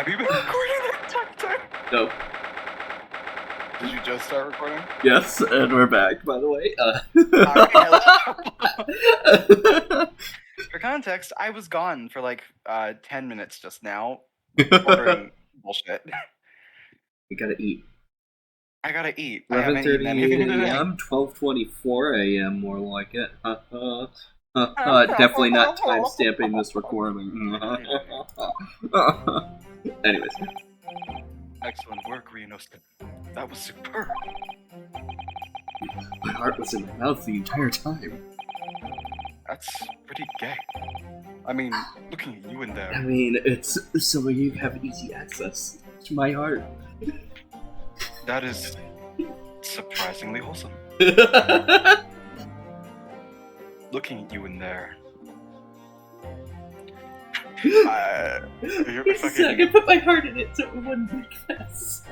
Have you been recording the entire time? No. Did you just start recording? Yes, and we're back, by the way. Alright, hello. For context, I was gone for like 10 minutes just now, ordering bullshit. We gotta eat. I gotta eat. I haven't eaten 11:38 anything today. a.m., 12:24 a.m., more like it. Definitely not time-stamping this recording. Anyways. Excellent work, Rionosuke. That was superb. My heart was in my mouth the entire time. That's pretty gay. I mean, looking at you in I there. mean, it's so you have easy access to my heart. That is surprisingly wholesome. Looking at you in there. You're fucking... I put my heart in it so it wouldn't make this.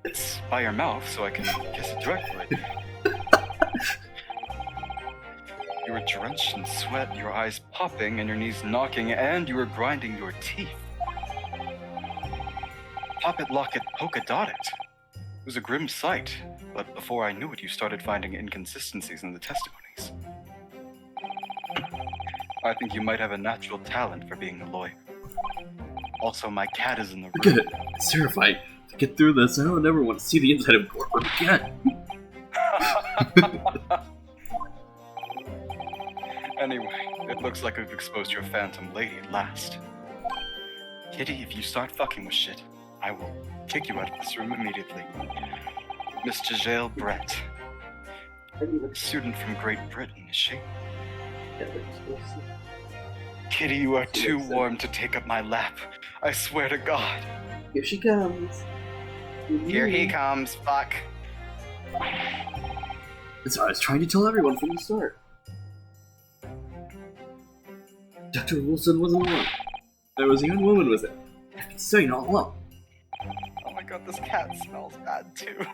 It's by your mouth, so I can kiss it directly. You were drenched in sweat, your eyes popping and your knees knocking, and you were grinding your teeth. Pop it, lock it, polka dot it. It was a grim sight, but before I knew it, you started finding inconsistencies in the testimonies. I think you might have a natural talent for being a lawyer. Also, my cat is in the room. Forget it. It's terrifying. To get through this, I don't ever want to see the inside of a courtroom again. Anyway, it looks like we've exposed your phantom lady at last. Kitty, if you start fucking with shit, I will kick you out of this room immediately. Miss Giselle Brett. A student from Great Britain, is she? Kitty, you are too warm to take up my lap. I swear to God. Here she comes. Here he comes, fuck. That's what I was trying to tell everyone from the start. Dr. Wilson wasn't alone. There was a young woman with it. I've been saying all along. Oh my God, this cat smells bad too.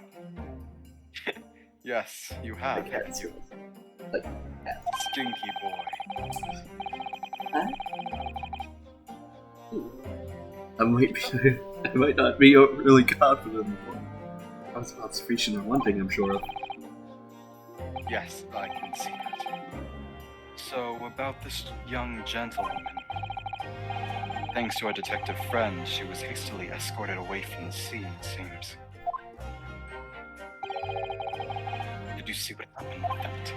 Yes, you have. cat You Like stinky boy. I might not be really confident. Observation are one thing I'm sure of. Yes, I can see that. So, about this young gentlewoman. Thanks to our detective friend, she was hastily escorted away from the scene, it seems. Did you see what happened with that?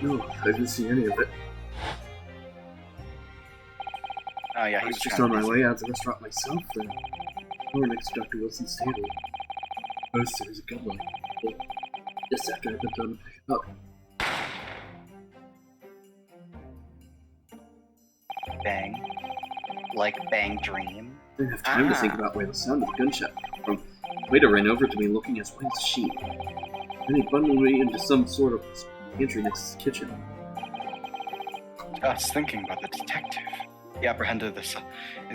No, I didn't see any of it. Oh yeah, I he was was just kinda on my busy. way out to the restaurant myself then. We were next to Dr. Wilson's table. Noticed there was a gun line. Just after I got done picking up. Bang. Like Bang Dream. I didn't have time to think about where the sound of the gunshot came from. Waiter ran over to me looking as white as a sheet. Then he bundled me into some sort of pantry next to the kitchen. I was thinking about the detective. He apprehended his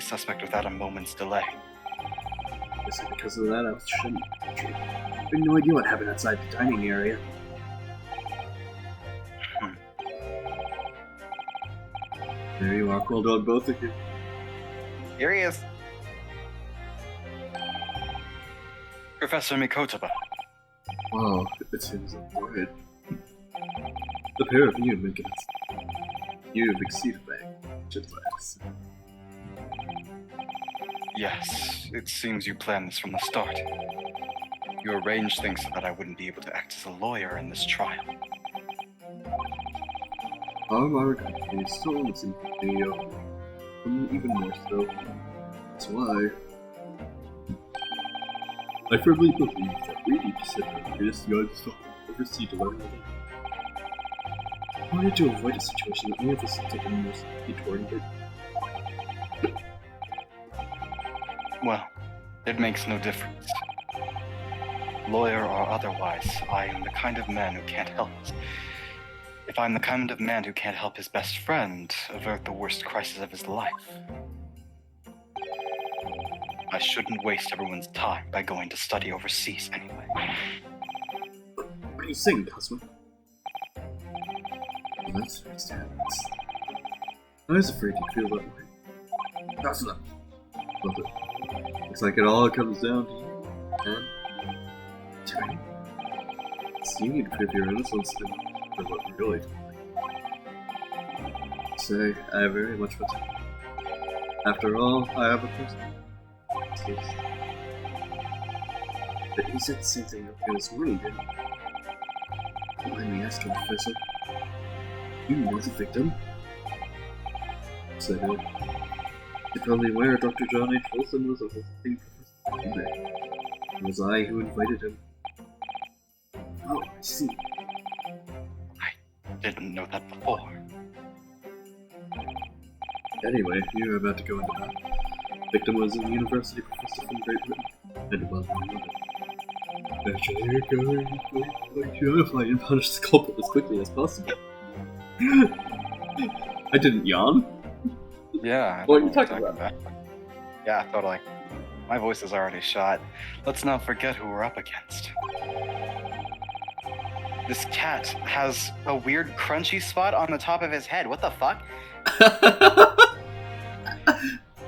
suspect without a moment's delay. Guess because of that, I was shouldn't. I had no idea what happened outside the dining area. There you are, well done, both of you. Here he is. Professor Mikotaba. Wow, it seems avoided. The pair of you make it. You've exceeded my expectations. Yes, it seems you planned this from the start. You arranged things so that I wouldn't be able to act as a lawyer in this trial. However, I still listen to the video. Even more so. That's why. I firmly believe that we need to send our greatest guns to oversee to learn everything. I wanted to avoid a situation that may have resulted in most detouring. Well, it makes no difference. Lawyer or otherwise, I am the kind of man who can't help it. If I'm the kind of man who can't help his best friend avert the worst crisis of his life, I shouldn't waste everyone's time by going to study overseas anyway. What are you saying, Cosmo? Well, that's understandable. I was afraid you'd feel that way. Cosmo! Love it. Looks like it all comes down to you, man. Terry, you need to prove your innocence than what we really told me. Say, I very much want to. After all, I have a personal taste. But you said the same thing earlier this morning, didn't you? Don't mind me asking, Professor. You know the victim? Yes, I did. You're probably aware Dr. John H. Wilson was a visiting professor there. It was I who invited him. Oh, I see. Didn't know that before. Anyway, you're about to go into that. Victim was a university professor from Great Britain, and well known. Actually, you're going to identify and punish the culprit as quickly as possible. I didn't yawn. Yeah. What are you talking about? Yeah, totally. My voice is already shot. Let's not forget who we're up against. This cat has a weird crunchy spot on the top of his head. What the fuck?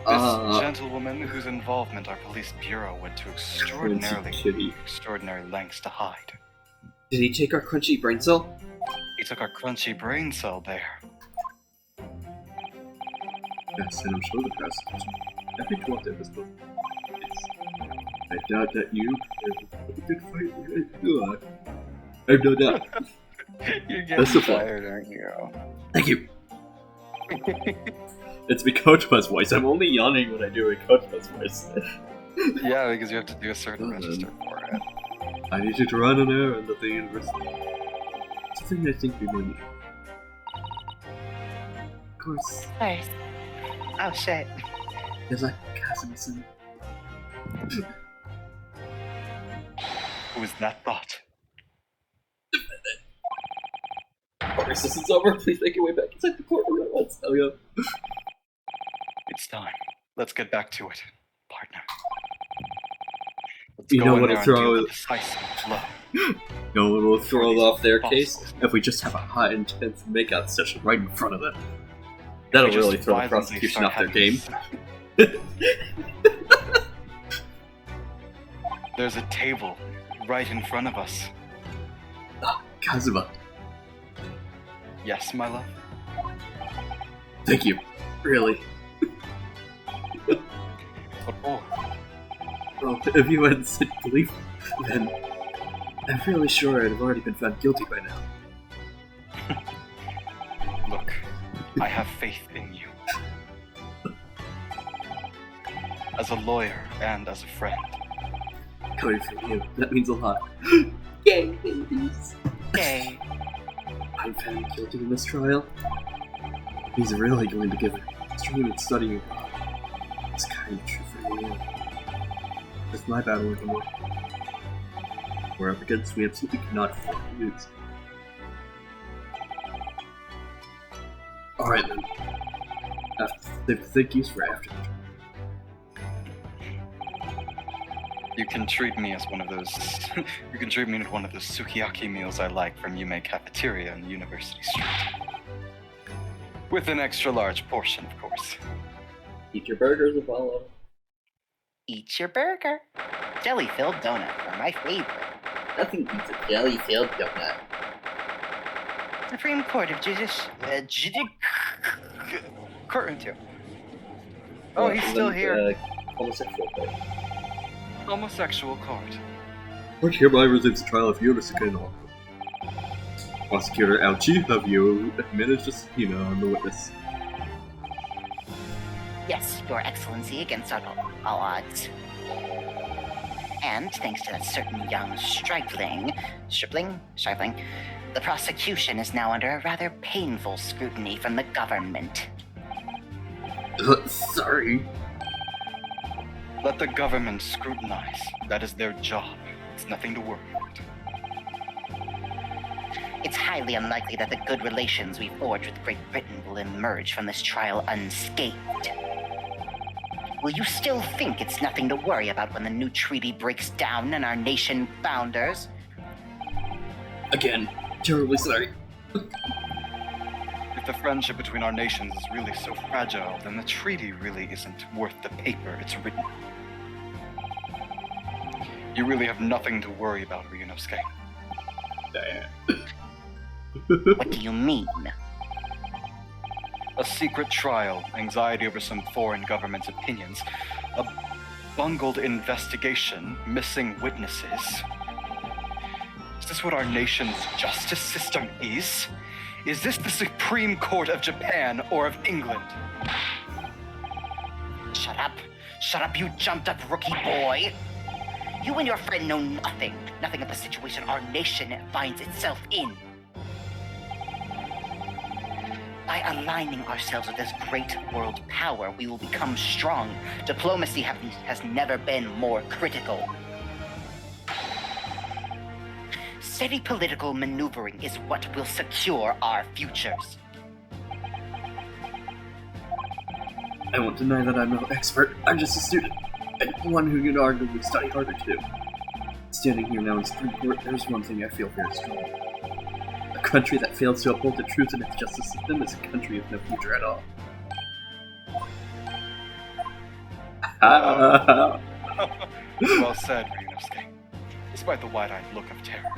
This gentlewoman whose involvement our police bureau went to extraordinary lengths to hide. Did he take our crunchy brain cell? He took our crunchy brain cell there. Yes, and I'm sure the press is happy to update this book. Yes. I doubt that you have a good fight. I have no doubt. You're That's the getting point. tired, aren't you? Thank you. It's me Coach Buzz voice. I'm only yawning when I do a Coach Buzz voice. Yeah, because you have to do a certain register for it. I need you to run an errand at the university. Something I think we might need. Of course. Nice. Oh shit. There's like Casimir. Who was that thought? Our resistance over. Please make your way back inside the courtroom at once. Hell yeah. It's time. Let's get back to it, partner. Let's You go know in what'll there and throw deal it- the decisive blow. No one will throw Before off their these case fossils. if we just have a hot, intense makeout session right in front of them. That'll We just really throw the violently prosecution start off their having game. There's a table right in front of us. Kazuma, Yes, my love? thank you. Really. What for? Well, if you hadn't said belief, then I'm fairly sure I'd have already been found guilty by now. Look, I have faith in you. As a lawyer and as a friend. Coming from you, that means a lot. Yay, babies! Yay. I'm found guilty in this trial. He's really going to give a stream and studying. It's kind of true for me. It's my battle with the war. We're up against, we absolutely cannot afford to lose. Alright then. Thank yous for after. You can treat me as one of those. You can treat me to one of those sukiyaki meals I like from Yume Cafeteria on University Street. With an extra large portion, of course. Eat your burgers, Apollo. Eat your burger. Jelly-filled donuts are my favorite. Nothing beats a jelly-filled donut. Supreme Court of Curtain two. Oh, he's still here. Homosexual court. Homosexual court. Court hereby resumes the trial of Yurisuke Naoko. Prosecutor Ouchi, have you managed a subpoena on the witness? Yes, Your Excellency, against all odds. And thanks to that certain young stripling, the prosecution is now under a rather painful scrutiny from the government. Sorry. Let the government scrutinize. That is their job. It's nothing to worry about. It's highly unlikely that the good relations we forge with Great Britain will emerge from this trial unscathed. Will you still think it's nothing to worry about when the new treaty breaks down and our nation founders? Again, terribly sorry. If the friendship between our nations is really so fragile, then the treaty really isn't worth the paper it's written. You really have nothing to worry about, Ryunosuke. Damn. What do you mean? A secret trial, anxiety over some foreign government's opinions, a bungled investigation, missing witnesses. Is this what our nation's justice system is? Is this the Supreme Court of Japan or of England? Shut up. Shut up, you jumped up rookie boy. You and your friend know nothing. Nothing of the situation our nation finds itself in. By aligning ourselves with this great world power, we will become strong. Diplomacy has never been more critical. Steady political maneuvering is what will secure our futures. I won't deny that I'm no expert. I'm just a student, and one who could arguably study harder too. Standing here now in Supreme Court, there's one thing I feel very strong. A country that fails to uphold the truth in its justice system is a country with no future at all. Well said, Ryunosuke. Despite the wide-eyed look of terror.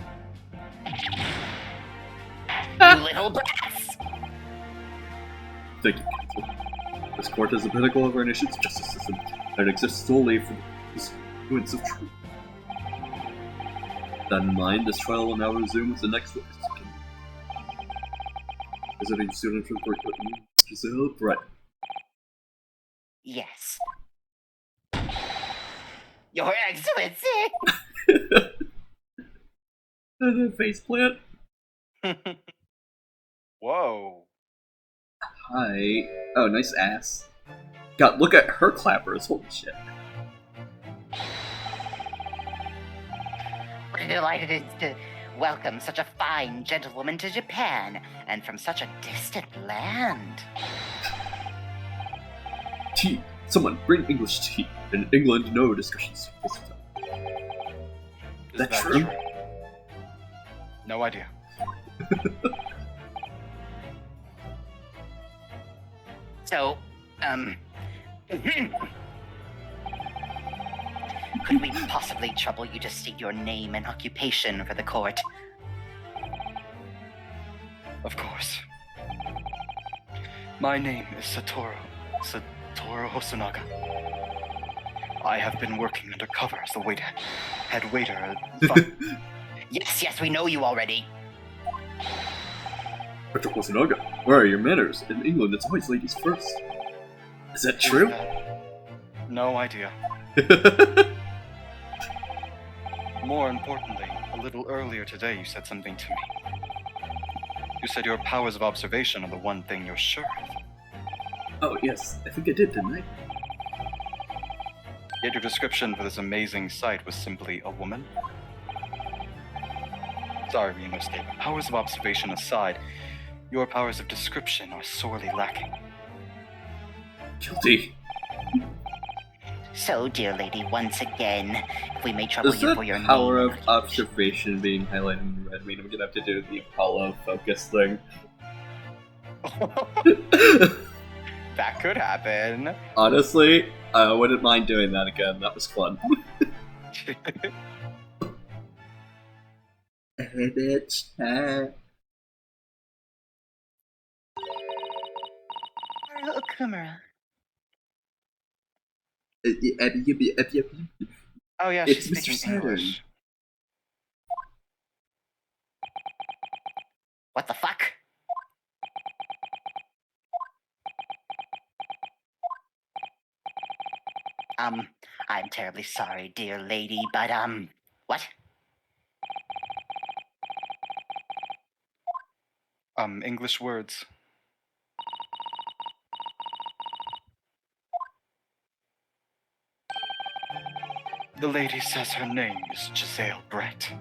You little brats! Thank you, Counsel. This court is the pinnacle of our nation's justice system, and it exists solely for the pursuance of truth. With that in mind, this trial will now resume with the next witness. Visiting student from Fort Clinton, Giselle Brett. Yes. Your Excellency! Faceplant. Whoa. Hi. Oh, nice ass. God, look at her clappers. Holy shit. We're delighted to welcome such a fine gentlewoman to Japan, and from such a distant land. Tea. Someone bring English tea. In England, no discussions. Is that true? No idea. So, could we possibly trouble you to state your name and occupation for the court? Of course. My name is Satoru Hosonaga. I have been working undercover as the head waiter at Yes, we know you already. Dr. Hosonaga, where are your manners? In England, it's always ladies first. Is that true? No idea. More importantly, a little earlier today you said something to me. You said your powers of observation are the one thing you're sure of. Oh, yes. I think I did, didn't I? Yet your description for this amazing sight was simply a woman? Sorry, Ryunosuke, but powers of observation aside, your powers of description are sorely lacking. Guilty. So, dear lady, once again, if we may trouble Does you the for your power name of and observation being highlighted in red mean I'm gonna have to do the Apollo focus thing? That could happen. Honestly, I wouldn't mind doing that again. That was fun. Hey, bitch. Okumura. Oh yeah, It's she's Mr. speaking Saturn. English. What the fuck? I'm terribly sorry, dear lady, but, what? English words. The lady says her name is Giselle Brett.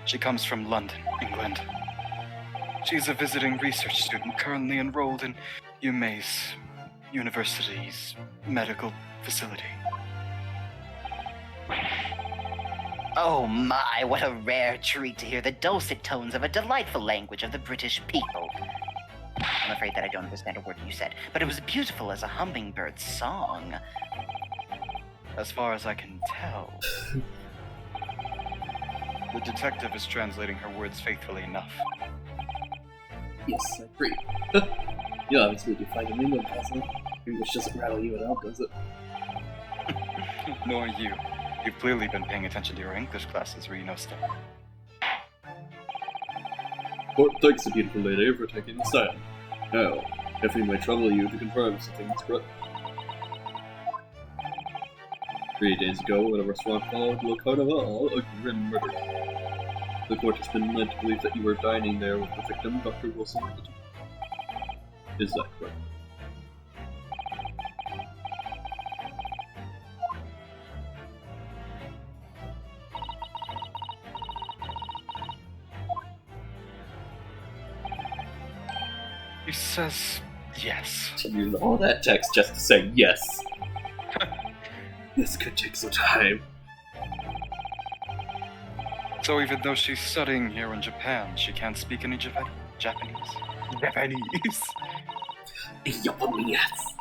She comes from London, England. She's a visiting research student currently enrolled in UMace University's medical facility. Oh my, what a rare treat to hear the dulcet tones of a delightful language of the British people. I'm afraid that I don't understand a word you said, but it was beautiful as a hummingbird's song. As far as I can tell. The detective is translating her words faithfully enough. Yes, I agree. You obviously do fine in England, doesn't it? English doesn't rattle you at all, does it? Nor you. You've clearly been paying attention to your English classes, where you know stuff. Court thanks the beautiful lady for taking the stand. Now, if we may trouble you to confirm something is correct. 3 days ago, at a restaurant called Le Carnival, a grim murder. The court has been led to believe that you were dining there with the victim, Dr. Wilson. Is that correct? He says yes. You use all that text just to say yes. This could take some time. So even though she's studying here in Japan, she can't speak any Japanese? Japanese? Yes.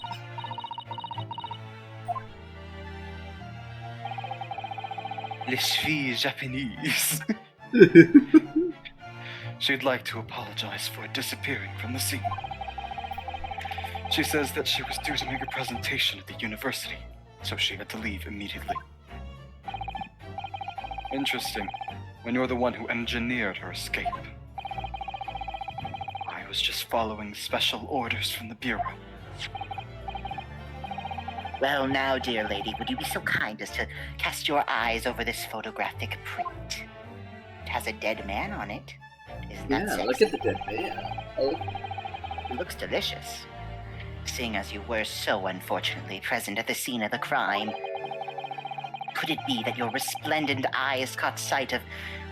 Je suis Japanese. She'd like to apologize for disappearing from the scene. She says that she was due to make a presentation at the university, so she had to leave immediately. Interesting, when you're the one who engineered her escape. I was just following special orders from the Bureau. Well, now, dear lady, would you be so kind as to cast your eyes over this photographic print? It has a dead man on it. Isn't that Yeah, sexy? look at the dead man. Oh, It looks delicious. Seeing as you were so unfortunately present at the scene of the crime, could it be that your resplendent eyes caught sight of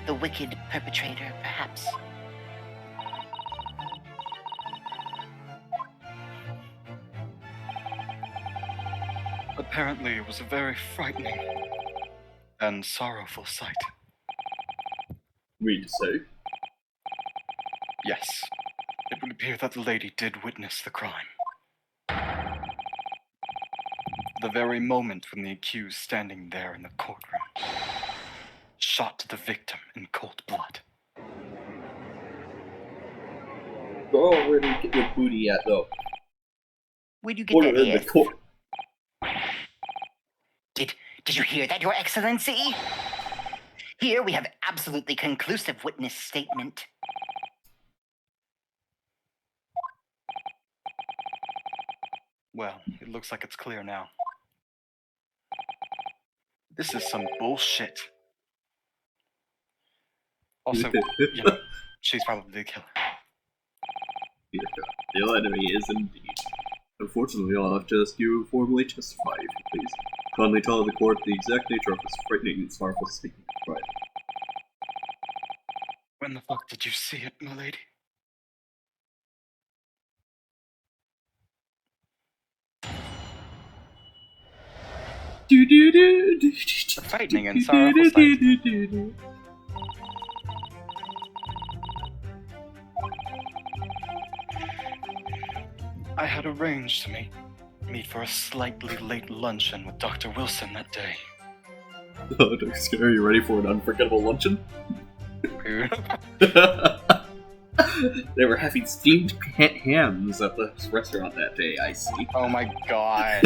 the wicked perpetrator, perhaps? Apparently, it was a very frightening and sorrowful sight. read to say. Yes, it would appear that the lady did witness the crime. The very moment when the accused standing there in the courtroom shot the victim in cold blood. Girl, where do you get your booty at, though? Where'd you get Order that in the ass? court. Did you hear that, Your Excellency? Here we have absolutely conclusive witness statement. Well, it looks like it's clear now. This is some bullshit. Also, yeah, she's probably the killer. The enemy is indeed. Unfortunately, I'll have to ask you to formally testify, if you please. Kindly tell the court the exact nature of this frightening and sorrowful speaking crime. When the fuck did you see it, milady? The frightening and sorrowful sight. I had arranged to meet for a slightly late luncheon with Dr. Wilson that day. Oh, are you ready for an unforgettable luncheon? They were having steamed hams at the restaurant that day, I see. Oh my god.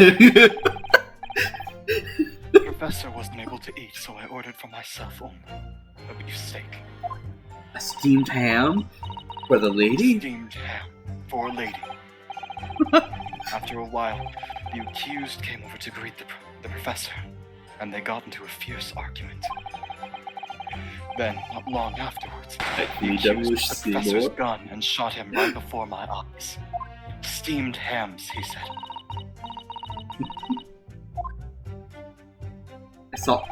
The professor wasn't able to eat, so I ordered for myself only a beefsteak. A steamed ham? For the lady? Steamed ham for a lady. After a while, the accused came over to greet the professor, and they got into a fierce argument. Then, not long afterwards, the accused took the professor's gun and shot him right before my eyes. Steamed hams, he said. I saw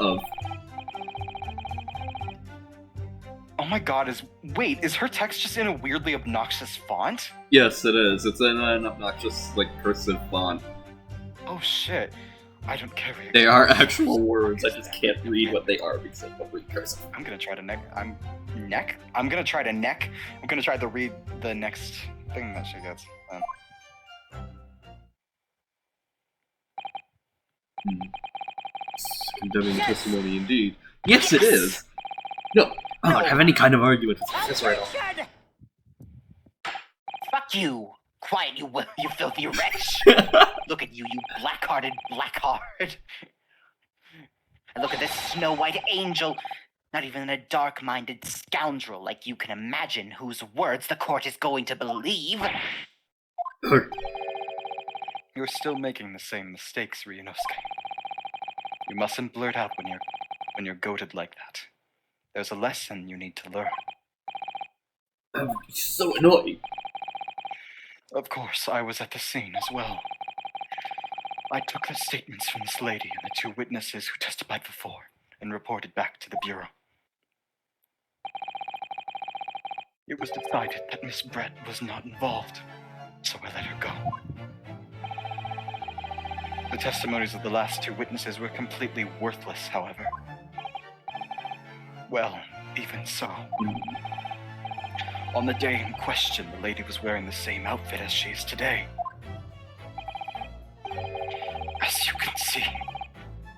Oh my god, is her text just in a weirdly obnoxious font? Yes, it is. It's in an obnoxious, cursive font. Oh shit. I don't care. They are actual words, I just can't read what they are because I don't read cursive. I'm gonna try to I'm gonna try to read the next thing that she gets. Condemning testimony indeed. Yes, it is! No, I don't have any kind of argument with Professor at all. Attention! Fuck you! Quiet, you filthy wretch! Look at you, you black-hearted blackheart! And look at this snow-white angel! Not even a dark-minded scoundrel like you can imagine whose words the court is going to believe! You're still making the same mistakes, Ryunosuke. You mustn't blurt out when you're goaded like that. There's a lesson you need to learn. I'm so annoying. Of course, I was at the scene as well. I took the statements from this lady and the 2 witnesses who testified before and reported back to the Bureau. It was decided that Miss Brett was not involved, so I let her go. The testimonies of the last 2 witnesses were completely worthless, however. Well, even so. On the day in question, the lady was wearing the same outfit as she is today. As you can see,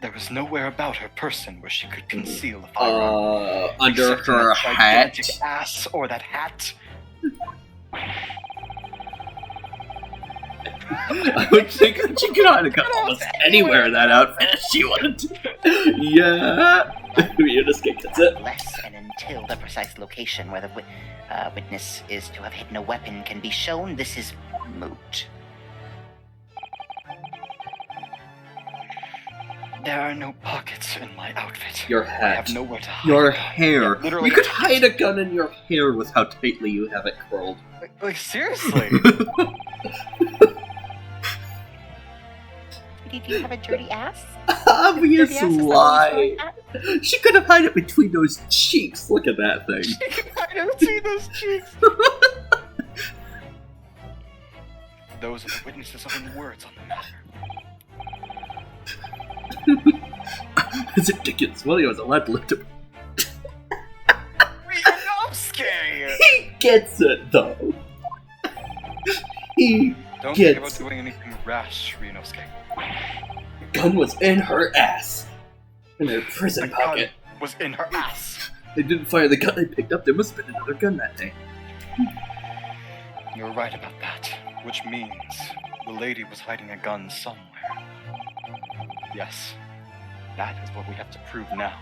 there was nowhere about her person where she could conceal a firearm. Under except in her that hat. gigantic ass or that hat. I would think that she could have got almost anywhere in that outfit if she wanted to. Yeah. Ryunosuke gets it. Unless and until the precise location where the witness is to have hidden a weapon can be shown, this is moot. There are no pockets in my outfit. Your I hat. have nowhere to hide. Your a gun. hair. Yeah, literally. You could hide a gun in your hair with how tightly you have it curled. Like, seriously? Did you have a dirty ass? Obvious Dirty ass is that what lie. you call it? She could have hid it between those cheeks. Look at that thing. I don't see those cheeks. Those are the witnesses' own words on the matter. It's ridiculous. Willie was allowed to lift him. Ryunosuke! He gets it, though. He Don't gets think about doing anything rash, Ryunosuke. The gun was in her ass. In her prison The pocket. gun was in her ass. They didn't fire the gun they picked up. There must have been another gun that day. You're right about that, which means the lady was hiding a gun somewhere. Yes, that is what we have to prove now.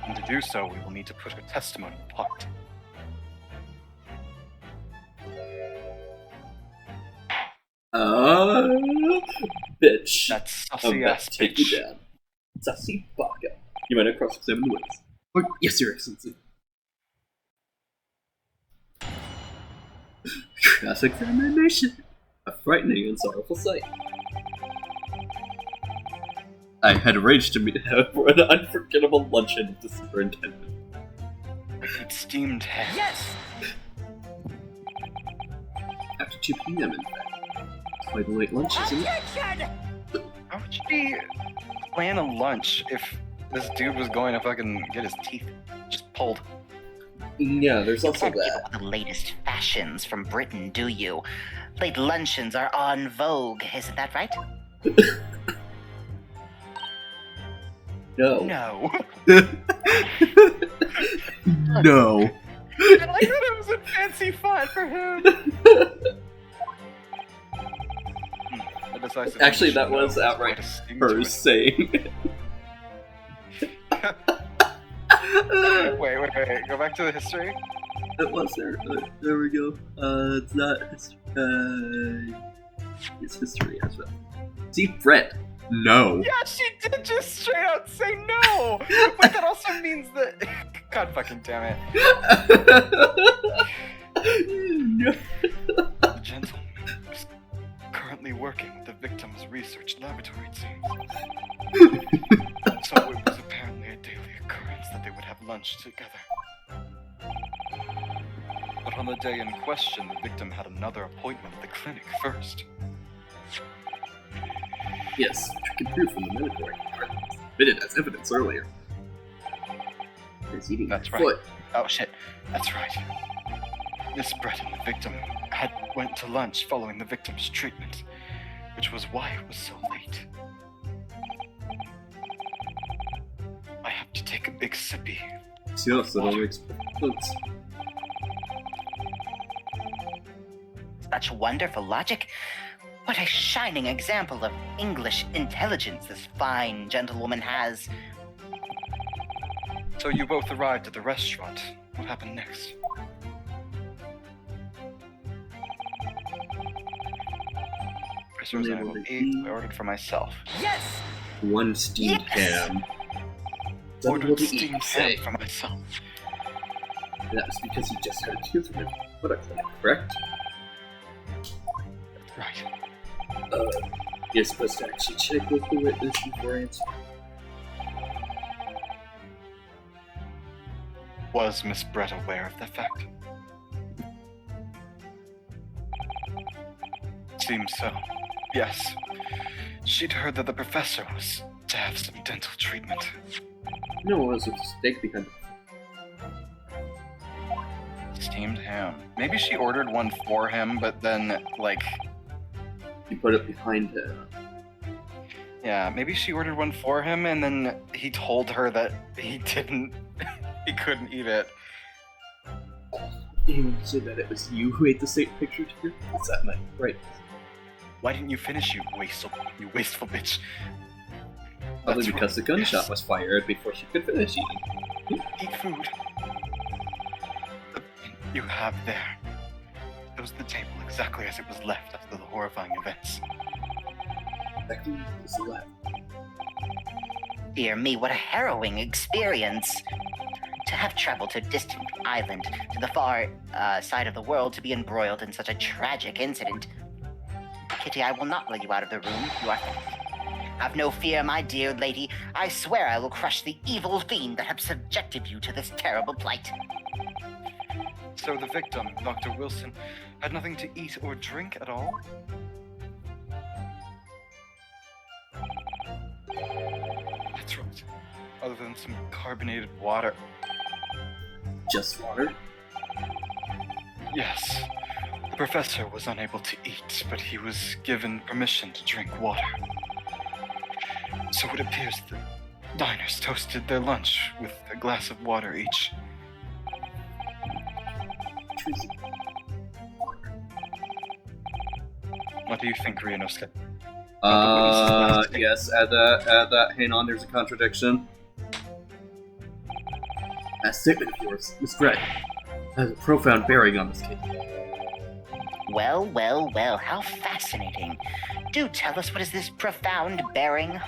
And to do so, we will need to put her testimony apart. Bitch. That I'm sussy about ass to take you bitch. down. Sassy baka. You might have cross-examined the witness. Oh, yes, Your Excellency. Cross-examination. A frightening and sorrowful sight. I had arranged to meet for an unforgettable luncheon with the superintendent. It steamed head. Yes! After 2 p.m., in fact. Quite a late lunch, isn't it? Attention! How would she plan a lunch if this dude was going to fucking get his teeth just pulled? Yeah, there's also Can't keep that. up with the latest fashions from Britain, do you? Late luncheons are en vogue, isn't that right? No. No. No. I like that it was a fancy font for him. The decisive Actually, that English was no outright quite a sting Her to it. saying. Wait. Go back to the history. It was there. There we go. It's not. It's history as well. See, Brett. No. Yeah, she did just straight out say no. But that also means that. God fucking damn it. No. The gentleman is currently working with the victim's research laboratory, it seems. So it was apparently a daily occurrence that they would have lunch together. But on the day in question, the victim had another appointment at the clinic first. Yes, which we can prove from the mandatory part submitted as evidence earlier. He's eating That's my right. foot. Oh shit, that's right. Miss Brett and the victim had went to lunch following the victim's treatment, which was why it was so late. I have to take a big sippy. Yes, that all makes sense. Such wonderful logic. What a shining example of English intelligence this fine gentlewoman has. So you both arrived at the restaurant. What happened next? First was unable to eat, I ordered for myself. Yes! One steamed Yes! ham. Ordered What steamed ham say? for myself. That was because he just had a tooth removed. What a clinic, correct? Right. You're supposed to actually check with the witness before answering. Was Miss Brett aware of the fact? Seems so. Yes. She'd heard that the professor was to have some dental treatment. No, it was a mistake behind it. Steamed ham. Maybe she ordered one for him, but then, like, You put it behind him. yeah, maybe she ordered one for him, and then he told her that he didn't, he couldn't eat it. You said that it was you who ate the same picture too? What's that night? Right. Why didn't you finish, you wasteful bitch? Probably That's because right, the gunshot yes. was fired before she could finish eating. Eat food. The pin you have there. It was the table exactly as it was left after the horrifying events. Exactly was left. Dear me, what a harrowing experience. To have traveled to a distant island to the far side of the world to be embroiled in such a tragic incident. Kitty, I will not let you out of the room. You are Have no fear, my dear lady. I swear I will crush the evil fiend that has subjected you to this terrible plight. So the victim, Dr. Wilson, had nothing to eat or drink at all? That's right. Other than some carbonated water. Just water? Yes. The professor was unable to eat, but he was given permission to drink water. So it appears the diners toasted their lunch with a glass of water each. Treason. What do you think, Ryunosuke? Yes, add that. Hang on, there's a contradiction. That statement of yours, Miss Brett, has a profound bearing on this case. Well, well, well, how fascinating. Do tell us, what is this profound bearing,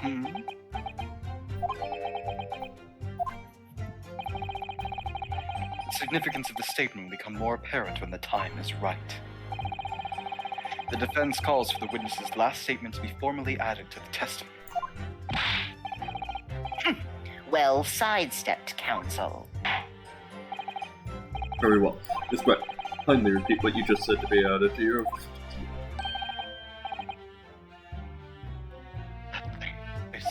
The significance of the statement will become more apparent when the time is right. The defense calls for the witness's last statement to be formally added to the testimony. Well sidestepped, counsel. Very well. Miss Brett, kindly repeat what you just said to be added to your... That thing, they said.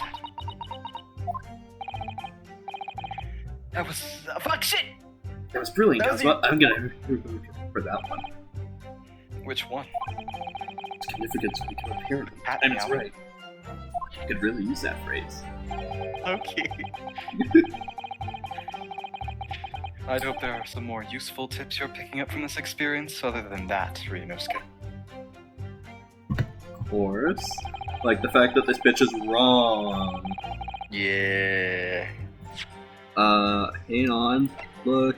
That was... fuck shit! That was brilliant, That was Cosmo. I'm gonna remember that one. Which one? Significance will become apparent. Pat And me it's out. right. You could really use that phrase. Okay. I'd hope there are some more useful tips you're picking up from this experience other than that, Ryunosuke. Of course. Like the fact that this bitch is wrong. Yeah. Hang on. Look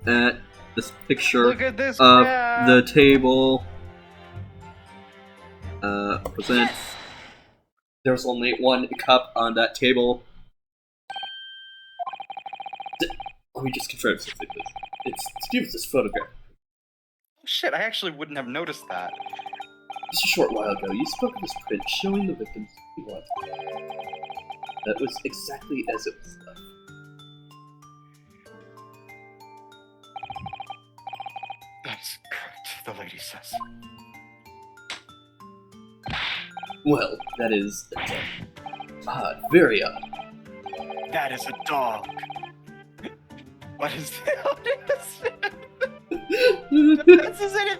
at this picture Look at this of crap! the table. Present. There's only one cup on that table. Let me just confirm something, please. It's Stevens' photograph. Shit, I actually wouldn't have noticed that. Just a short while ago, you spoke of this print showing the victim's blood. That was exactly as it was left. That's correct, the lady says. Well, that is odd, very odd. That is a dog. What is this? This is an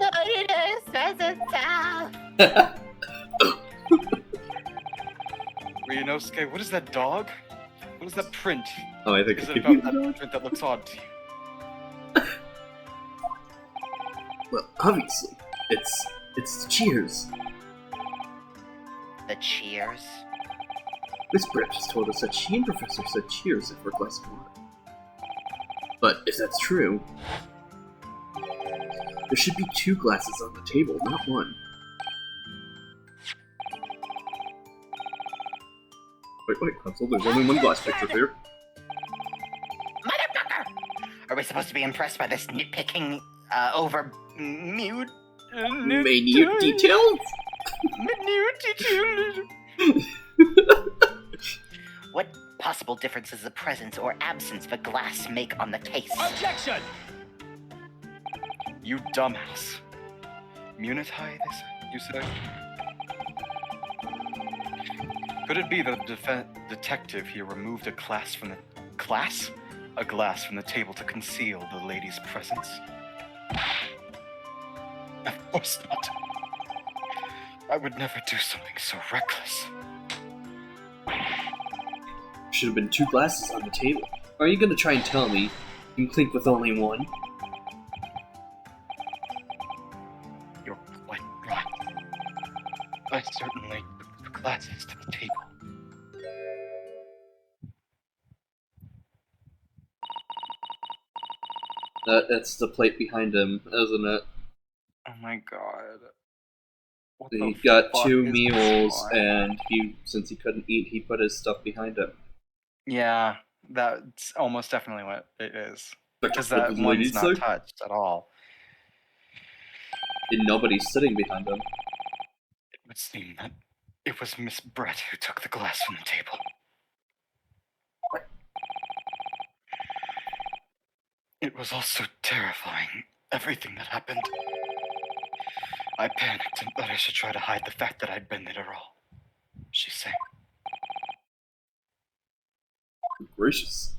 Ryunosuke, what is that dog? What is that print? Oh, I think Is I it could about be that print that looks odd to you? Well, obviously, it's Cheers. The cheers? Miss Brett just told us that she and Professor said cheers if we're glass of water. But if that's true, there should be 2 glasses on the table, not 1. Wait, Hansel, there's only 1 glass picture here. Motherfucker! Are we supposed to be impressed by this nitpicking, over mute? Minute details? Minute detail. What possible differences the presence or absence of a glass make on the taste? Objection! You dumbass. Munitai, you say? Could it be that the detective here removed a glass from the table to conceal the lady's presence? Of course not. I would never do something so reckless. Should have been 2 glasses on the table. Are you gonna try and tell me you can clink with only 1? You're quite right. I certainly took the glasses to the table. That's the plate behind him, isn't it? Oh my god. What He the got fuck 2 is meals, this for? and since he couldn't eat, he put his stuff behind him. Yeah, that's almost definitely what it is. Because What that does the lady one's say? not touched at all. And nobody's sitting behind him. It would seem that it was Miss Brett who took the glass from the table. It was all so terrifying, everything that happened. I panicked and thought I should try to hide the fact that I'd been there at all. She sang. Gracious.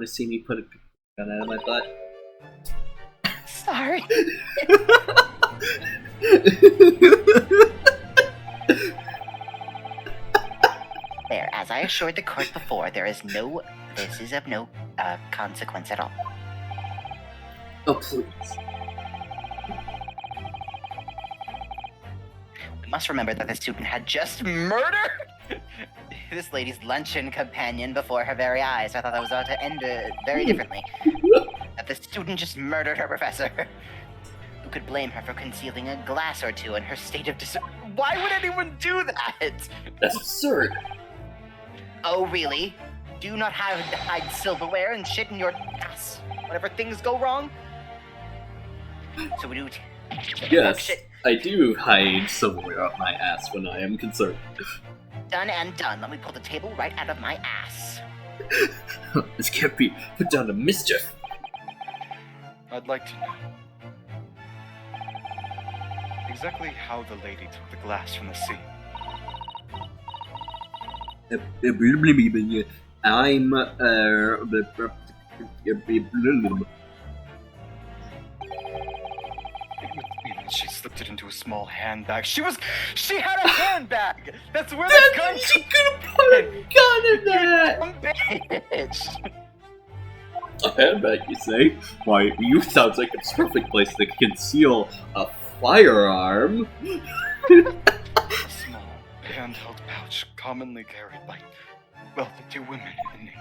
I seen me put a gun out of my butt. Sorry. There, as I assured the court before, this is of no consequence at all. Oh, please. We must remember that the student had just murdered this lady's luncheon companion before her very eyes. I thought that was about to end very differently. That the student just murdered her professor. Who could blame her for concealing a glass or 2 in her state of Why would anyone do that? That's absurd. Oh, really? Do you not hide silverware and shit in your ass whenever things go wrong? So we do Yes, shit. I do hide somewhere up my ass when I am concerned. Done and done. Let me pull the table right out of my ass. This can't be put down to mischief. I'd like to know exactly how the lady took the glass from the sea. I'm It would mean that she slipped it into a small handbag. She had a handbag! That's where the gun she could have put a gun in that! Dumb bitch! A handbag, you say? Why, you sounds like a perfect place to conceal a firearm. A small, handheld pouch commonly carried by wealthy women in England.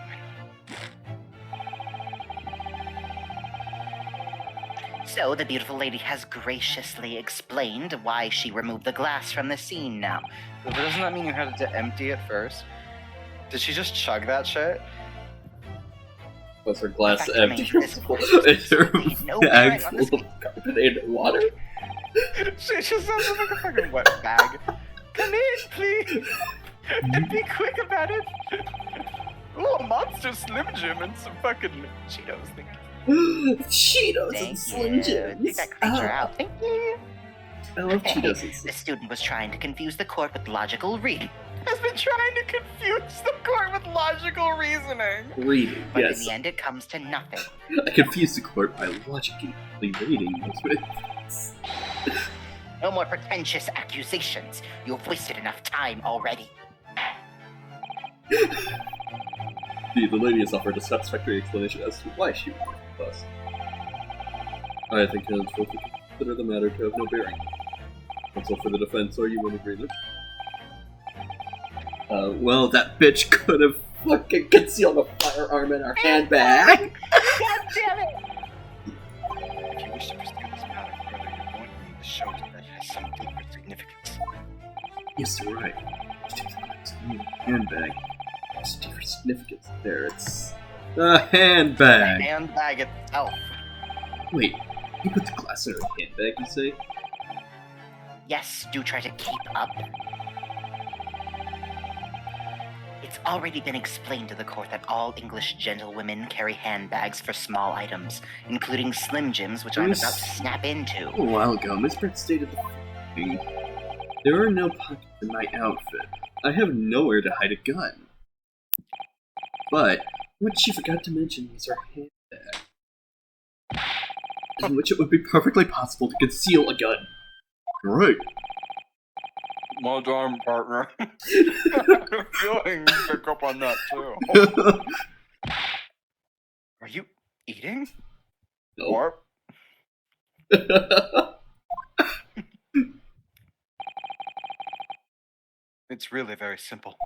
So the beautiful lady has graciously explained why she removed the glass from the scene now. But doesn't that mean you had to empty it first? Did she just chug that shit? Was her glass Fact empty? remains, this course Is her absolutely no bag bearing on full of carbonated water? She just sounds like a fucking wet bag. Come in, please! And be quick about it! Ooh, a Monster Slim Jim and some fucking Cheetos things. Cheetos Thank and Slim you. Jims. Take that creature out. Thank you. I love Cheetos and The Slim student was trying to confuse the court with logical reasoning. Has been trying to confuse the court with logical reasoning. Reading, But yes. in the end, it comes to nothing. I confused the court by logically reading those words. No more pretentious accusations. You have wasted enough time already. The lady has offered a satisfactory explanation as to why she was with us. I think henceforth we can consider the matter to have no bearing. Counsel for the defense, are you in agreement? Well, that bitch could have fucking concealed a firearm in her handbag! God damn it! If you wish to pursue this matter further, you're going to need to show that it has some deeper significance. Yes, you're right. She takes it in her handbag. There's a deeper significance there. It's a The handbag! handbag itself. Wait, you put the glass in her handbag, you say? Yes, do try to keep up. It's already been explained to the court that all English gentlewomen carry handbags for small items, including Slim Jims, which I'm about to snap into. A while ago, Miss Brett stated the following. There are no pockets in my outfit. I have nowhere to hide a gun. But what she forgot to mention was her handbag, in which it would be perfectly possible to conceal a gun. Right. Well done, partner. I have a feeling you pick up on that too. Are you eating? No. Or it's really very simple.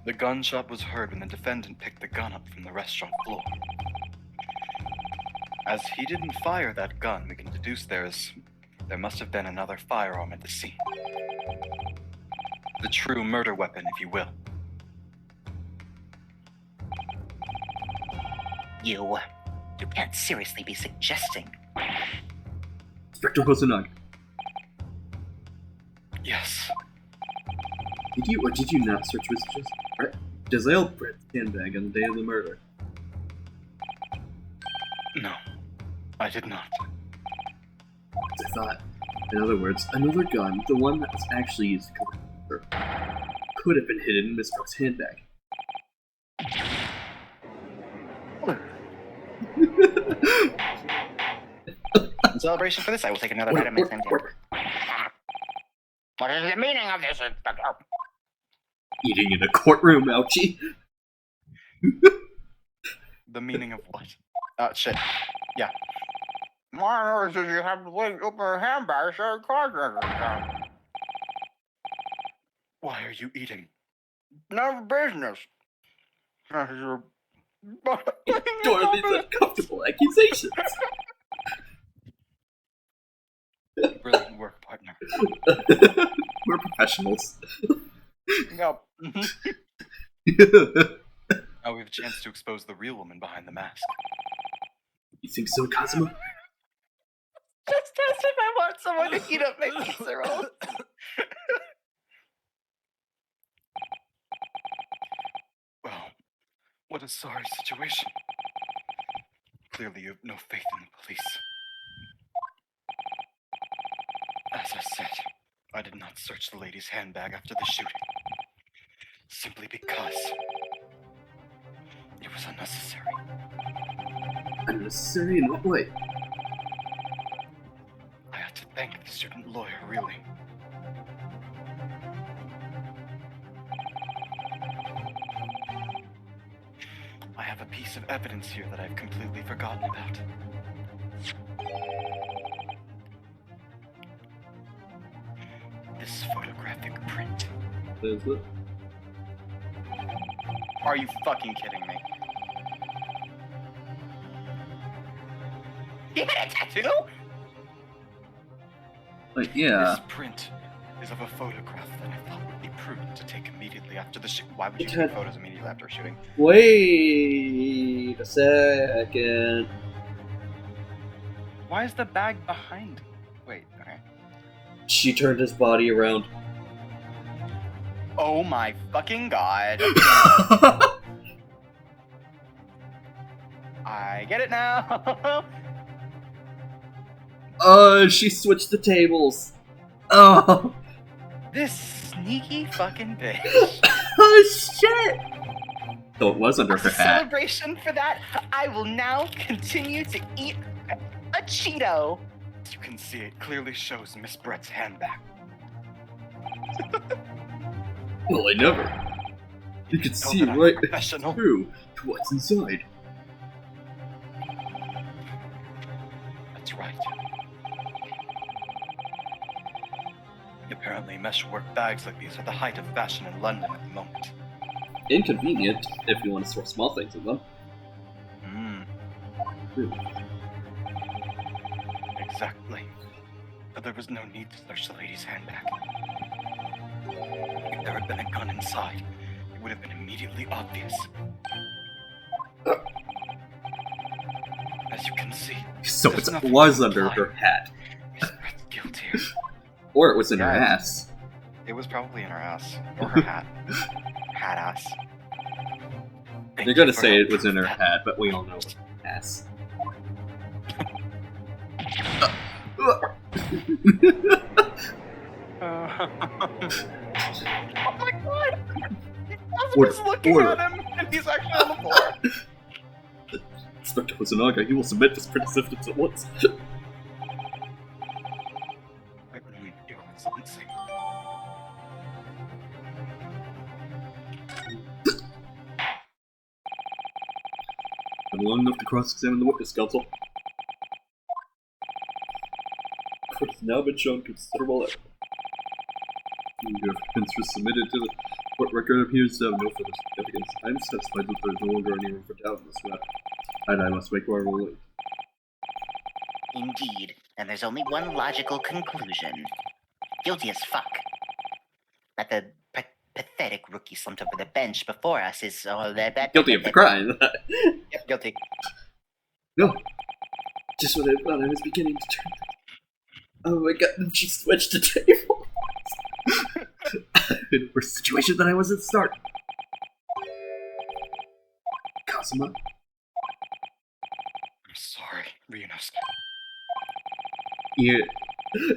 The gunshot was heard when the defendant picked the gun up from the restaurant floor. As he didn't fire that gun, we can deduce there must have been another firearm at the scene. The true murder weapon, if you will. You can't seriously be suggesting. Inspector Hosanagi, Yes. did you or did you not search Miss Giselle Brett's handbag on the day of the murder? No, I did not. As I thought. In other words, another gun, the one that was actually used to commit the murder, could have been hidden in Miss Brooks' handbag. In celebration for this, I will take another bite of my Slim Jim. What is the meaning of this, Inspector? Eating in a courtroom, ouchie! The meaning of what? Shit. Yeah. My orders is you have to leave open your handbag so the card doesn't come. Why are you eating? None of business. Ignore these uncomfortable accusations! Brilliant work, partner. We're professionals. Yep. Now we have a chance to expose the real woman behind the mask. You think so, Kazuma? Just as if I want someone to heat up my pizza roll. Well, what a sorry situation. Clearly you have no faith in the police. As I said, I did not search the lady's handbag after the shooting. Simply because it was unnecessary. Unnecessary in what way? I had to thank the student lawyer, really. I have a piece of evidence here that I've completely forgotten about. This photographic print. Is it? Are you fucking kidding me? You had a tattoo? Like, yeah. This print is of a photograph that I thought would be prudent to take immediately after the shoot. Why would you It take had- photos immediately after a shooting? Wait a second. Why is the bag behind? Wait, okay. She turned his body around. Oh my fucking god. I get it now. She switched the tables. Oh, This sneaky fucking bitch. oh shit! So it was under As her a hat. celebration for that, I will now continue to eat a Cheeto. As you can see, it clearly shows Miss Brett's handbag. Well, I never. You could Know see that I'm a right professional. through to what's inside. That's right. Apparently, mesh work bags like these are the height of fashion in London at the moment. Inconvenient if you want to store small things in them. Exactly. But there was no need to search the lady's handbag. If there had been a gun inside, it would have been immediately obvious. As you can see, So there's it nothing was to under imply. her hat. Miss Brett's guilt here. Or it was in her Yeah. ass. It was probably in her ass. Or her hat. Hat ass. Thank They're gonna you for say help it was in her that. hat, but we all know it was her ass. Oh my god! Order, He's looking order. at him, and he's actually on the floor. Inspector Kusunaga, he will submit this criticism at once. Your Excellency. I'm long enough to cross-examine the witness, counsel. Court has now been shown considerable effort. Your evidence was submitted to the court record appears to have no further significance. I am satisfied that there is no longer any room for doubt in this matter, and I must make my ruling. Indeed, and there's only one logical conclusion. Guilty as fuck. That the pathetic rookie slumped over the bench before us is Guilty of the crime. Yep, guilty. No. Just when I thought I was beginning to turn. Oh my god, and she switched the table. In a worse situation than I was at the start. Kazuma? I'm sorry, Ryunosuke. You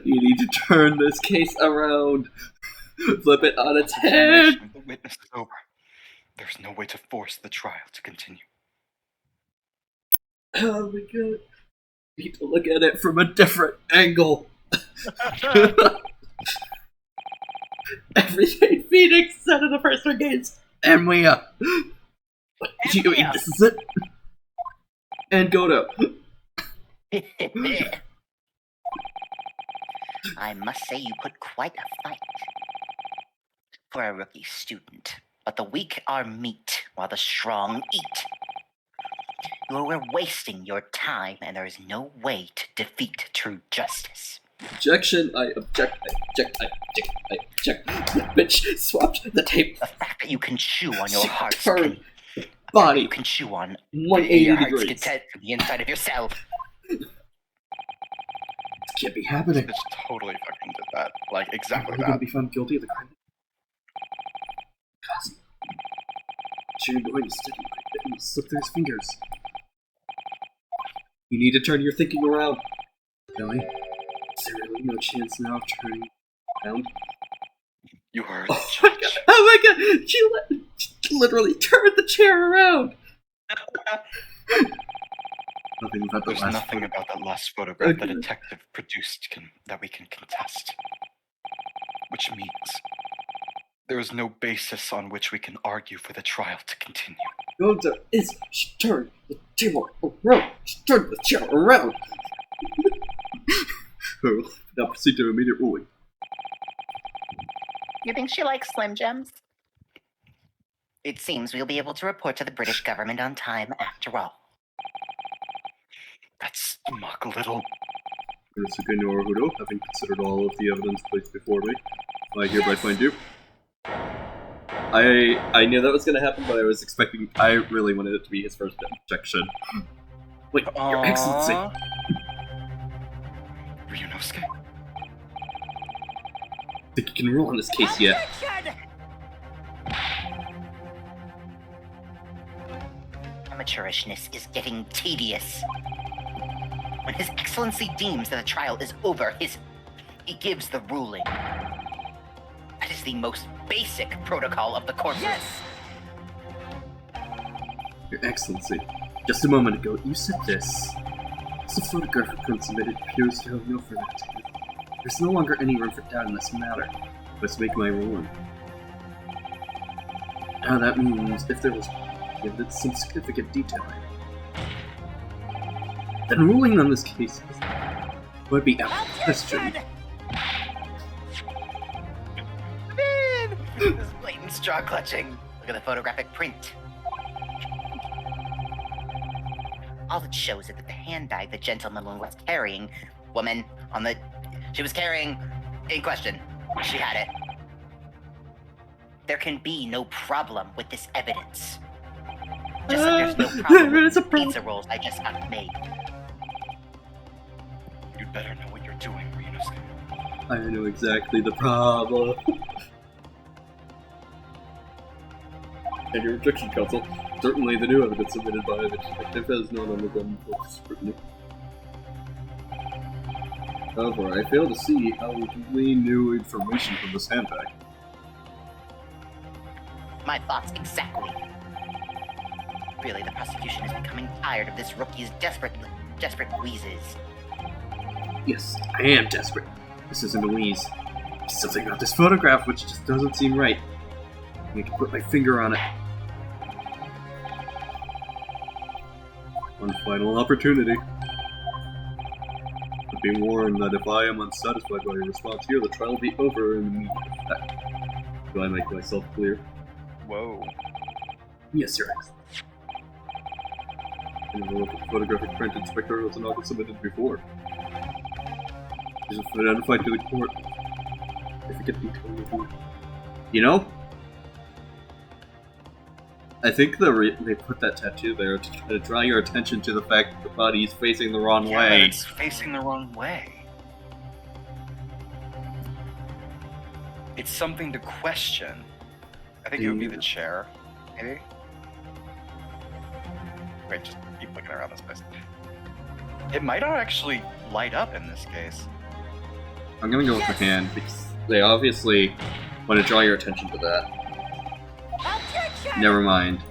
need to turn this case around. Flip it on its head. Examination of the witness is over. There's no way to force the trial to continue. Oh my god. Need to look at it from a different angle. Everything Phoenix said in the first three games. And we what do you mean this is it? And Goto. I must say you put quite a fight for a rookie student. But the weak are meat, while the strong eat. You are wasting your time, and there is no way to defeat true justice. Objection, I object, I object. That bitch swapped the tape. The fact that you can chew on your She heart's turned you body can chew on 180 your heart's degrees. content from the inside of yourself. This can't be happening. Bitch totally fucking did that. Like, exactly Are we gonna that. be found guilty of the crime? Kazuma. You're going to steady and slip through his fingers. You need to turn your thinking around. Really? Is there really no chance now of turning around? You are Oh my god! Oh my god! She literally turned the chair around! Nothing about the There's last nothing photo. about that last photograph the Okay. detective produced that we can contest. Which means there is no basis on which we can argue for the trial to continue. Goto is she turned the table around. She turned the chair around. Now proceed to immediate ruling. You think she likes Slim Jims? It seems we'll be able to report to the British government on time after all. That's mock little. Ryunosuke Naruhodo, having considered all of the evidence placed before me, I hereby find you. I knew that was gonna happen, but I really wanted it to be his first objection. Wait, Your Excellency! Ryunosuke? Think you can rule on this case yet? Amateurishness is getting tedious. When His Excellency deems that the trial is over, he gives the ruling. That is the most basic protocol of the courtroom. Yes! Your Excellency, just a moment ago, you said this. As the photographic print submitted appears to have no further activity. There's no longer any room for doubt in this matter. Let's make my ruling. Now that means if there was evidence some significant detailing, then ruling on this case would be out of question. This blatant straw clutching. Look at the photographic print. All it shows is that the handbag the gentleman was carrying, she was carrying in question. She had it. There can be no problem with this evidence. Just like there's no problem with the pizza rolls I just got made. You'd better know what you're doing, Ryunosuke. I know exactly the problem. And your objection, counsel. Certainly the new evidence submitted by the detective has not undergone full scrutiny. However, I fail to see how we can glean new information from this handbag. My thoughts exactly. Really, the prosecution is becoming tired of this rookie's desperate wheezes. Yes, I am desperate. This isn't a wheeze. There's something about this photograph which just doesn't seem right. I can put my finger on it. One final opportunity. But be warned that if I am unsatisfied by your response here, the trial will be over in immediate effect. Do I make myself clear? Whoa. Yes, Your Excellency. And the look at the photographic print Inspector Otonaga submitted before. Is identified to the court. I forget detail. You know? I think they put that tattoo there to draw your attention to the fact that the body is facing the wrong way. It's facing the wrong way. It's something to question. I think it would be the chair, maybe? Wait, just keep looking around this place. It might not actually light up in this case. I'm gonna go with the hand, because they obviously want to draw your attention to that. Never mind.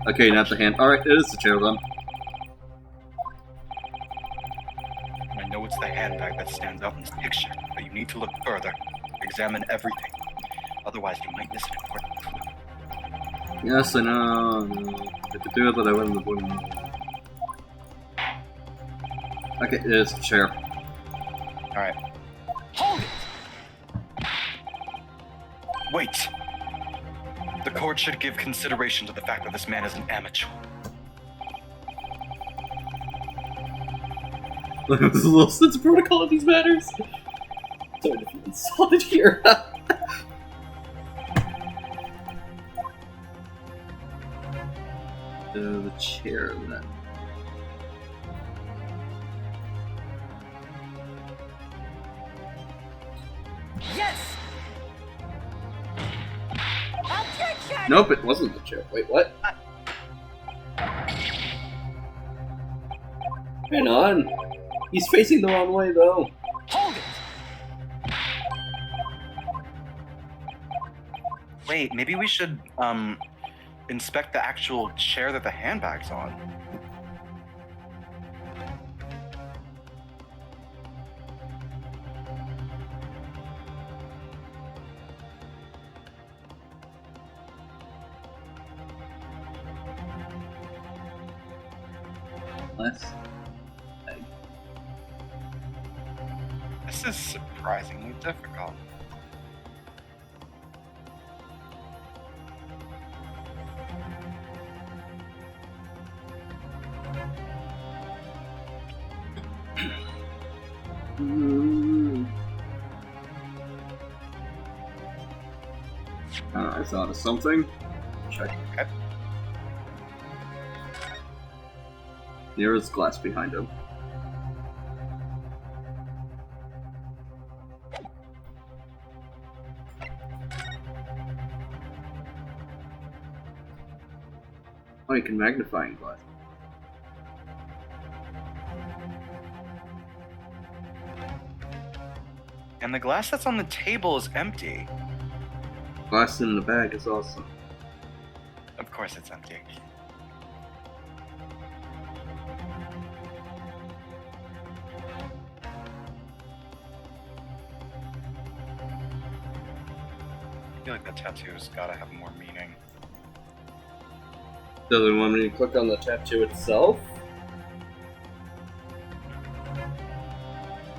Okay, not the hand. Alright, it is the chair then. I know it's the handbag that stands out in this picture, but you need to look further. Examine everything. Otherwise, you might miss an important clue. Yes, I know. I could do it, but I wouldn't. Okay, it is the chair. Alright. Hold it! Wait! The court should give consideration to the fact that this man is an amateur. There's a little sense of protocol in these matters. Sorry to feel insulted here. The chair then. Yes! Objection! Nope, it wasn't the chair. Wait, what? Hang on. He's facing the wrong way, though. Hold it! Wait, maybe we should, inspect the actual chair that the handbag's on. Let's. This is surprisingly difficult. I thought of something. Check. Okay. There is glass behind him. Oh, you can magnifying glass. And the glass that's on the table is empty. Glass in the bag is also. Of course it's empty. I feel like that tattoo's gotta have more meaning. Does it want me to click on the tattoo itself?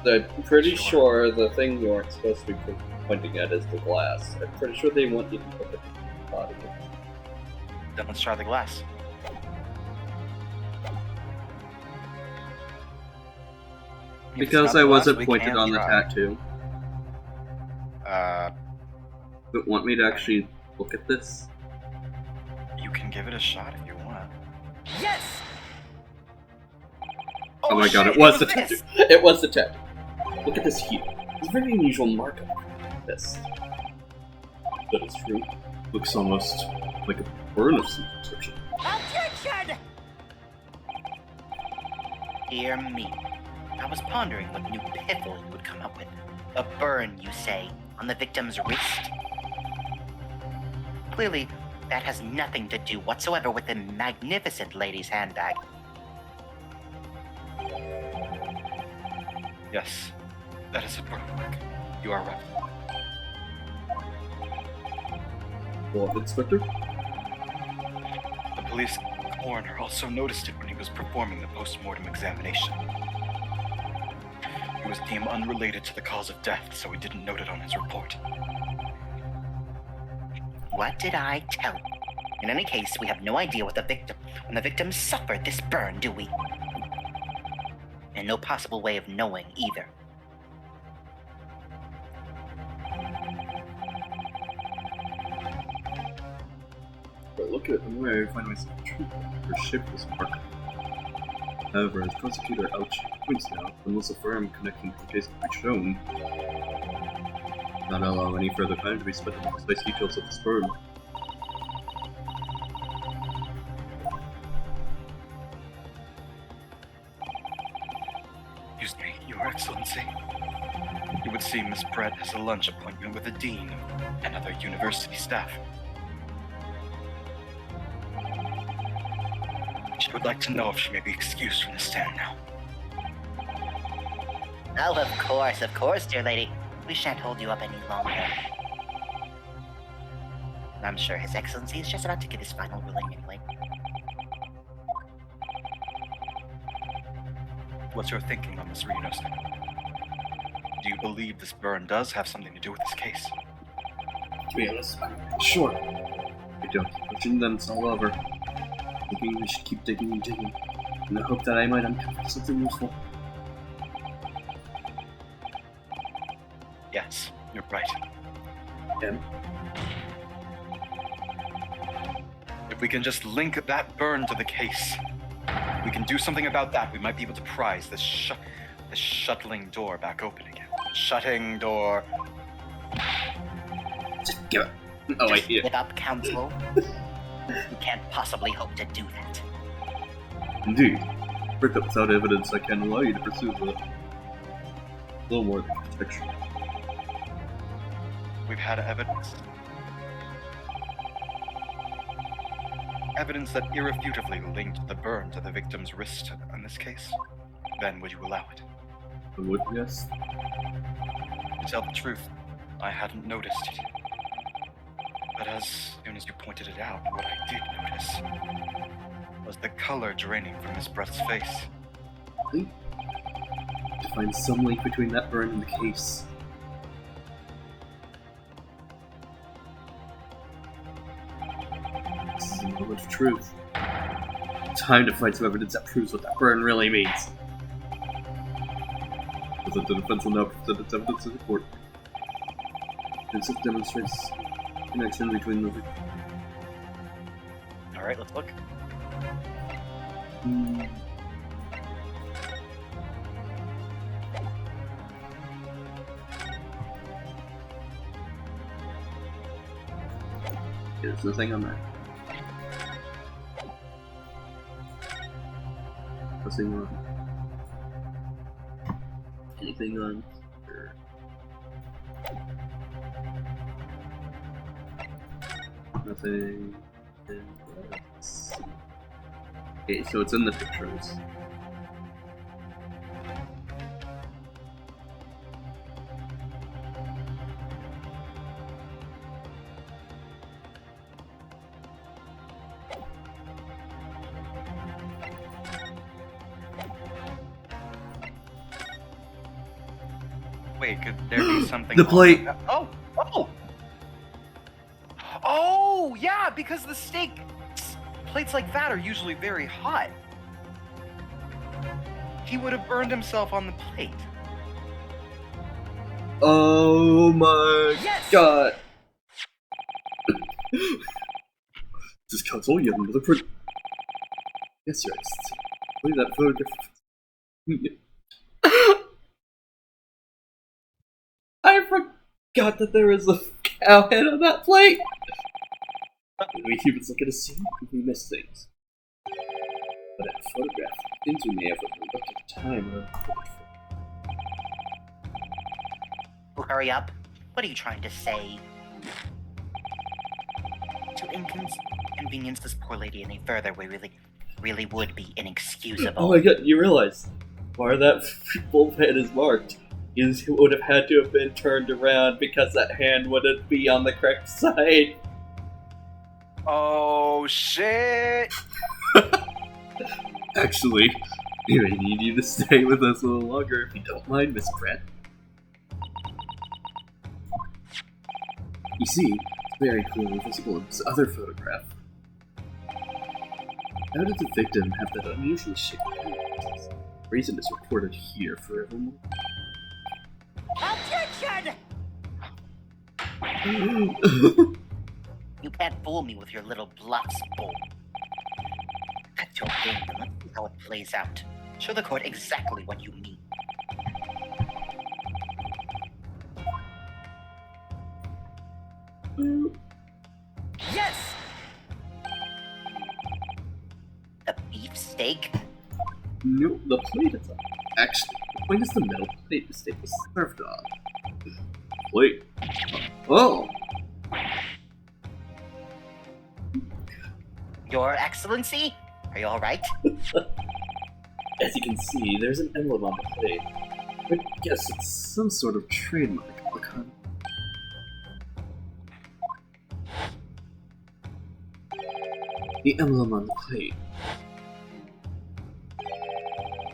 I'm pretty sure the thing you aren't supposed to be pointing at is the glass. I'm pretty sure they want you to look at the body. Then let's try the glass. If it's Because not I the glass, wasn't we pointed can on the try. tattoo. But want me to actually look at this? You can give it a shot if you want. Yes! Oh my god, shit, it was the this! tattoo! It was the tattoo! Look at this here. It's a very unusual mark on this. But it's true. Looks almost like a burn of some description. Objection! Dear me. I was pondering what new piffle you would come up with. A burn, you say, on the victim's wrist? Clearly, that has nothing to do whatsoever with the magnificent lady's handbag. Yes, that is a burn mark. You are right. Well, Inspector? The police coroner also noticed it when he was performing the post-mortem examination. It was deemed unrelated to the cause of death, so he didn't note it on his report. What did I tell you? In any case, we have no idea what when the victim suffered this burn, do we? And no possible way of knowing either. But look at the way I find myself treated. Her ship was marked. However, as prosecutor Ouch points out, unless a firm connecting to the case can be shown, not allow any further time to be spent on the precise details of this burn. Excuse me, Your Excellency. You would see Miss Brett has a lunch appointment with the dean and other university staff. She would like to know if she may be excused from the stand now. Oh, of course, dear lady. We shan't hold you up any longer. I'm sure His Excellency is just about to give his final ruling anyway. What's your thinking on this, Ryunosuke? Do you believe this burn does have something to do with this case? To be honest, I'm not sure. I don't keep pushing them, it's all over. Maybe we should keep digging and digging, in the hope that I might uncover something useful. Yes, you're right. And If we can just link that burn to the case, we can do something about that. We might be able to prise this shuttling door back open again. Shutting door. just give it. Oh wait, yeah. Give up, counsel. We can't possibly hope to do that. Indeed. Break up without evidence, I can allow you to pursue the little more than protection. We've had evidence. Evidence that irrefutably linked the burn to the victim's wrist in this case. Then would you allow it? I would, yes. To tell the truth, I hadn't noticed it. But as soon as you pointed it out, what I did notice was the color draining from Miss Brett's face. Really? To find some link between that burn and the case. This is a moment of truth. Time to find some evidence that proves what that burn really means. Because the defense will now present its evidence to the court. Since it demonstrates connection between the victim. Alright, let's look. There's nothing on that. Nothing on. Anything on. Or Nothing. else. Okay, so it's in the pictures. Wait, could there be something? The plate. Oh, oh, oh, yeah. Because the steak plates like that are usually very hot. He would have burned himself on the plate. Oh my god! This console, you have another print. Yes, Your Excellency. Look at that photograph. I forgot that there was a cow head on that plate! We humans look at a scene, we miss things. But at a photograph, things we may have overlooked at the time are recorded. Oh, hurry up. What are you trying to say? To inconvenience this poor lady any further, we really would be inexcusable. Oh my god, you realize where that wolf head is marked is it would have had to have been turned around because that hand wouldn't be on the correct side. Oh shit! Actually, we may need you to stay with us a little longer if you don't mind, Miss Pratt. You see, it's very clearly visible in this other photograph. How did the victim have that unusually shaped hand? Reason is reported here forevermore. Objection! You can't fool me with your little bluffs, bull. That's your game, and let's see how it plays out. Show the court exactly what you mean. Yes! The beefsteak? No, the plate is up. Actually, the point is the metal plate the steak was served on. Plate. Oh! Your Excellency? Are you alright? As you can see, there's an emblem on the plate. I guess it's some sort of trademark. The emblem on the plate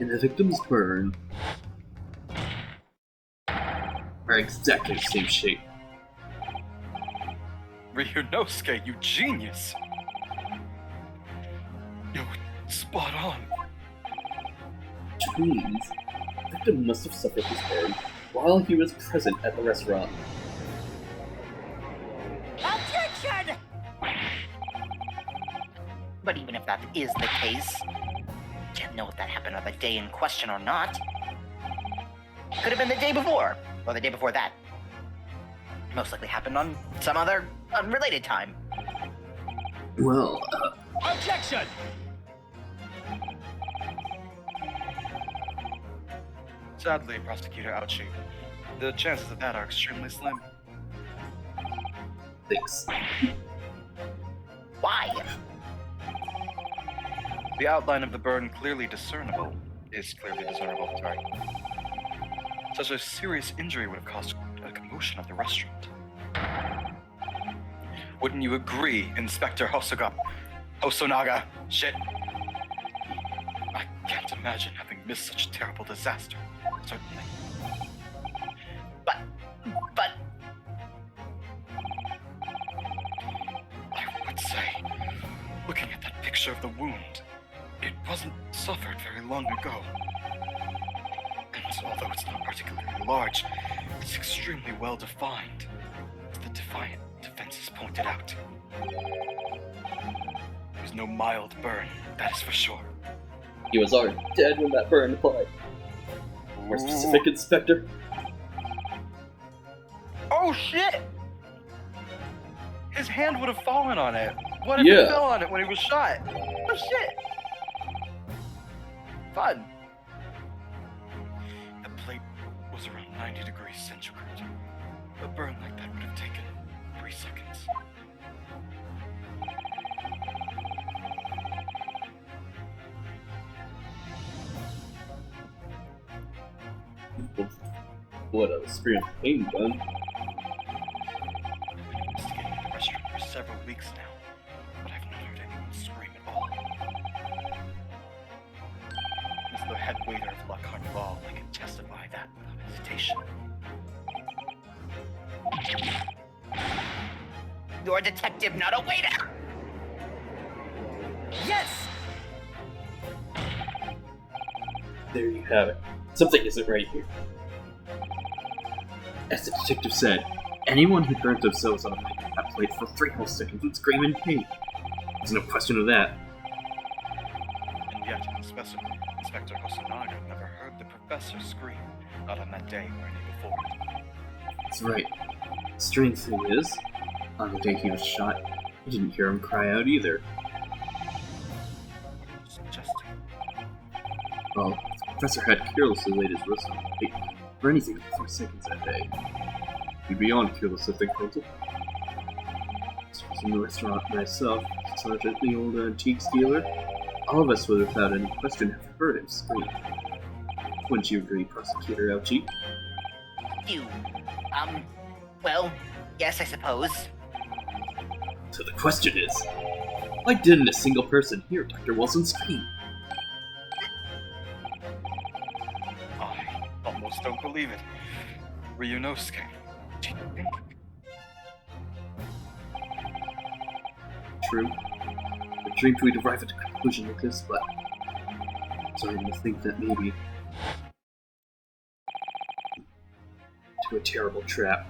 and the victim's burn are exactly the same shape. Ryunosuke, you genius! You're spot on. Which means the victim must have suffered his burn while he was present at the restaurant. Objection! But even if that is the case, can't know if that happened on the day in question or not. Could have been the day before, or the day before that. Most likely happened on some other unrelated time. Well, Objection! Sadly, Prosecutor Ouchi, the chances of that are extremely slim. thanks. Why? The outline of the burn clearly discernible. Sorry. Such a serious injury would have caused a commotion at the restaurant. Wouldn't you agree, Inspector Hosonaga? Shit. I can't imagine having missed such a terrible disaster. Certainly. But... I would say, looking at that picture of the wound, it wasn't suffered very long ago. And although it's not particularly large, it's extremely well defined, as the defiant defenses pointed out. There was no mild burn, that is for sure. He was already dead when that burn applied. More specific, Inspector. Oh shit! His hand would have fallen on it. What if Yeah. it fell on it when he was shot? Oh shit! Fun. The plate was around 90 degrees centigrade. A burn like that would have taken 3 seconds. What a scream of pain done. Investigating the restaurant for several weeks now, but I've not heard anyone scream at all. As the head waiter of La Carnival, I can testify that without hesitation. You're a detective, not a waiter! Yes! There you have it. Something isn't right here. As the detective said, anyone who burnt themselves on that plate for 3 whole seconds would scream in pain. There's no question of that. And yet, Inspector Hosonaga never heard the professor scream, not on that day or any before it. That's right. The strange thing is, on the day he was shot, he didn't hear him cry out either. What are you suggesting? Well, the professor had carelessly laid his wrist on the plate for anything for 4 seconds that day. He'd be beyond careless, I think, Colton. I was in the restaurant myself, Sergeant, the old antiques dealer. All of us would without any question have heard him scream. Wouldn't you agree, Prosecutor Ouchie? You, well, yes, I suppose. So the question is, why didn't a single person hear Dr. Wilson scream? I almost don't believe it. Ryunosuke. Do you think? True. I dreamed we'd arrive at a conclusion like this, but I'm starting to think that maybe to a terrible trap.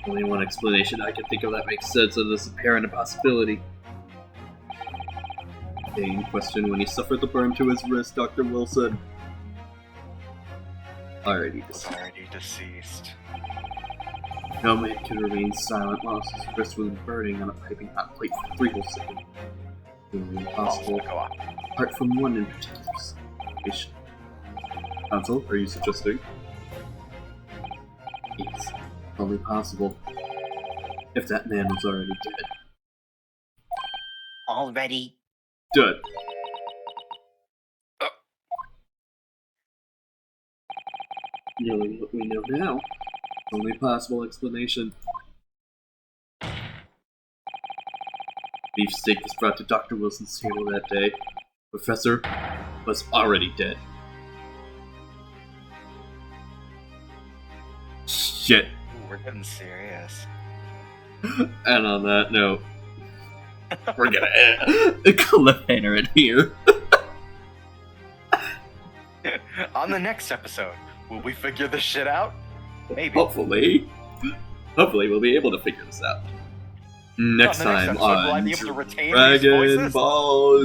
Only one explanation I can think of that makes sense of this apparent impossibility. The day in question when he suffered the burn to his wrist, Dr. Wilson. Already Was deceased. already deceased. No man could remain silent whilst his wrist was burning on a piping hot plate for 3 whole seconds. Nearly impossible, Go on. apart from one in particular situation. Counsel, are you suggesting? Yes, only possible. If that man was already dead. Already? Dead. Knowing what we know now, only possible explanation. Beefsteak was brought to Dr. Wilson's table that day. Professor was already dead. Shit. Ooh, we're getting serious. And on that note, we're gonna end the cliffhanger it here. On the next episode, will we figure this shit out? Maybe. Hopefully we'll be able to figure this out. Next On the time episode, will I on be able to retain these Dragon voices? Ball